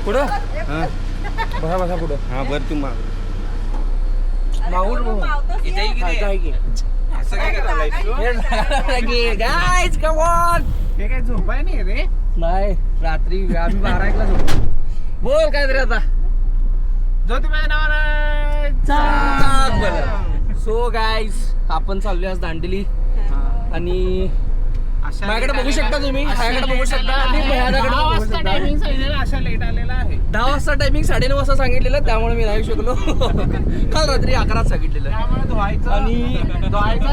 पुढं हां बसा बसा पुढं. हां बरं तू माग माऊट असं काय करायला गाईज कम ऑन. हे काय झोपाय नाही रे नाही रात्री आम्ही 12:00 झोपतो. बोल काय तरी आता. ज्योतिबाच्या नावानं सो गाईज आपण चाललोय आज दांडेली आणि माझ्याकडे बघू शकता तुम्ही. माझ्याकडे बघू शकता आणि भयानकडे बघू शकता. टायमिंग सांगितलेलं अशा लेट आलेला आहे 10 वाजता टायमिंग 9:30 वाजता सांगितलेलं त्यामुळे मी नाही शकलो. काल रात्री 11 सांगितलेलं त्यामुळे धुवायचं आणि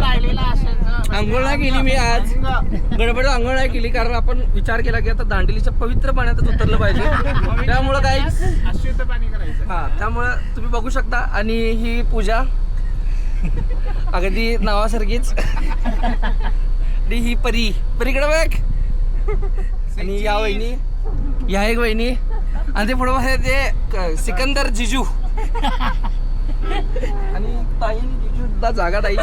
राहिलेला असायचं. आंघोळ नाही केली मी आज. गडबड आंघोळ नाही केली कारण आपण विचार केला की आता दांडेलीच्या पवित्र पाण्यातच उतरलं पाहिजे. त्यामुळं काही अशुद्ध पाणी करायचं. हा त्यामुळं तुम्ही बघू शकता. आणि ही पूजा अगदी नावासारखीच. आणि ही परीकडे बघ. आणि या वहिनी या एक वहिनी आणि ते पुढे आहे ते सिकंदर जिजू. आणि ताई आणि जिजू सुद्धा जागा नाही.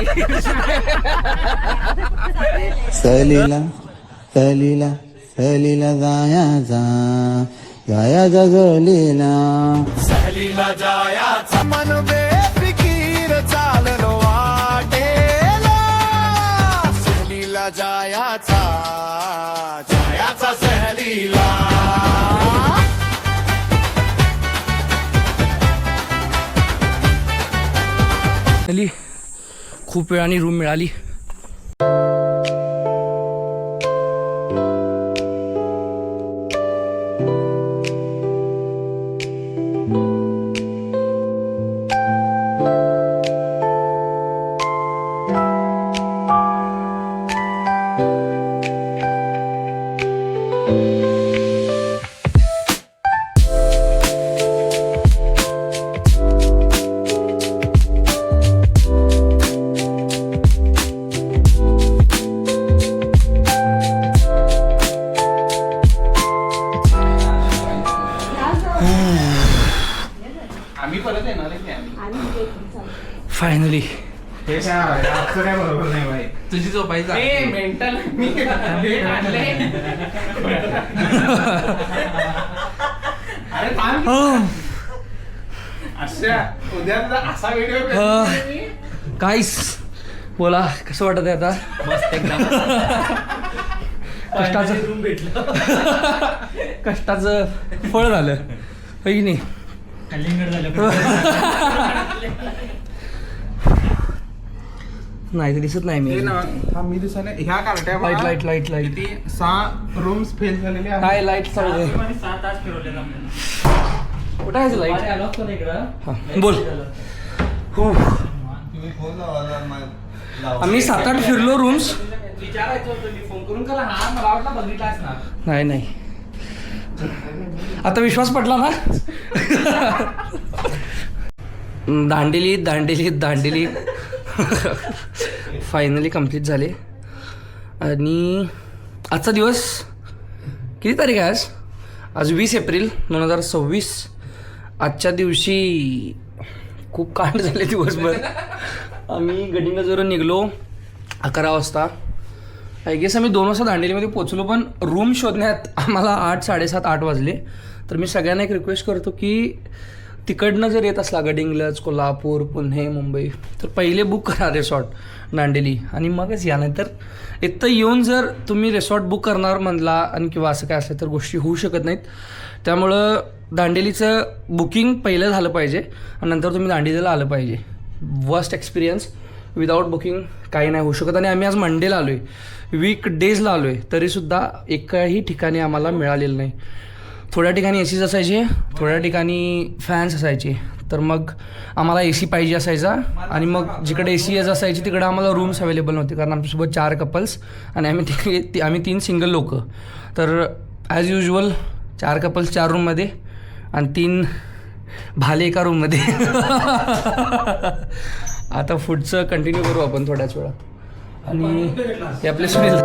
सहलीला सहलीला सहलीला जायाचा जायाचा सहलीला सहलीला जायाचा मन बेफिकीर चाललो वाटेला सहलीला जायाचा जायाचा सहलीला खूप वेळाने रूम मिळाली. आम्ही परत येणार आहे की आम्ही फायनली हे आजचं काय बरोबर नाही भाई. तुझी झोपायचं ए मेंटल मी लेट आणले. अरे थांब अशा उद्या असा व्हिडिओ काहीच बोला कसं वाटत आहे आता. मस्त एकदम कष्टाचं रूम भेटलं. कष्टाचं फळ झालं होय की नाही. कलिंगड झालं. नाही ते दिसत नाही मी. मी दिसायला ह्या कार्ट्या लाईट लाईट लाईट लाईट किती 6 रूम्स फेल झालेले आहेत. काय लाईट चालू आहे. 7 तास फिरवले आपल्याला. कुठं आहे लाईट. आलो असतो ना इकडं. हा बोल. हो आम्ही 7-8 फिरलो रूम्स. विचारायचं होतं मी फोन करून करा. हा मला वाटलं बघितलाच ना. नाही नाही आता विश्वास पटला ना. दांडेली दांडेली दांडेली फायनली कंप्लीट झाले. आणि आजचा दिवस किती तारीख आहे आज. आज 20 एप्रिल 2026. आजच्या दिवशी खूप कांड झाले दिवसभर. आम्ही गडिंगजवरून निघलो 11 वाजता. आय गेस आम्ही 2 वाजता दांडेलीमध्ये पोचलो पण रूम शोधण्यात आम्हाला 8-7:30 वाजले. तर मी सगळ्यांना एक रिक्वेस्ट करतो की तिकडनं जर येत असला गडिंग्लज कोल्हापूर पुणे मुंबई तर पहिले बुक करा रिसॉर्ट दांडेली आणि मगच या. नंतर इथं येऊन जर तुम्ही रिसॉर्ट बुक करणार म्हणला आणि किंवा असं काय असलं तर गोष्टी होऊ शकत नाहीत. त्यामुळं दांडेलीचं बुकिंग पहिलं झालं पाहिजे आणि नंतर तुम्ही दांडेलीला आलं पाहिजे. वर्स्ट एक्सपिरियन्स विदाऊट बुकिंग काही नाही होऊ शकत. आणि आम्ही आज मंडेला आलो आहे, वीक डेजला आलो आहे, तरीसुद्धा एकाही ठिकाणी आम्हाला मिळालेलं नाही. थोड्या ठिकाणी एसीज असायचे, थोड्या ठिकाणी फॅन्स असायचे. तर मग आम्हाला ए सी पाहिजे असायचा आणि मग जिकडे ए सी असायची तिकडे आम्हाला रूम्स अवेलेबल नव्हते कारण आमच्यासोबत 4 कपल्स आणि आम्ही 3 सिंगल लोक. तर ॲज युजल 4 कपल्स 4 रूममध्ये आणि 3 भाले एका रूममध्ये. आता पुढचं कंटिन्यू करू आपण थोड्याच वेळा. आणि हे आपले सुनील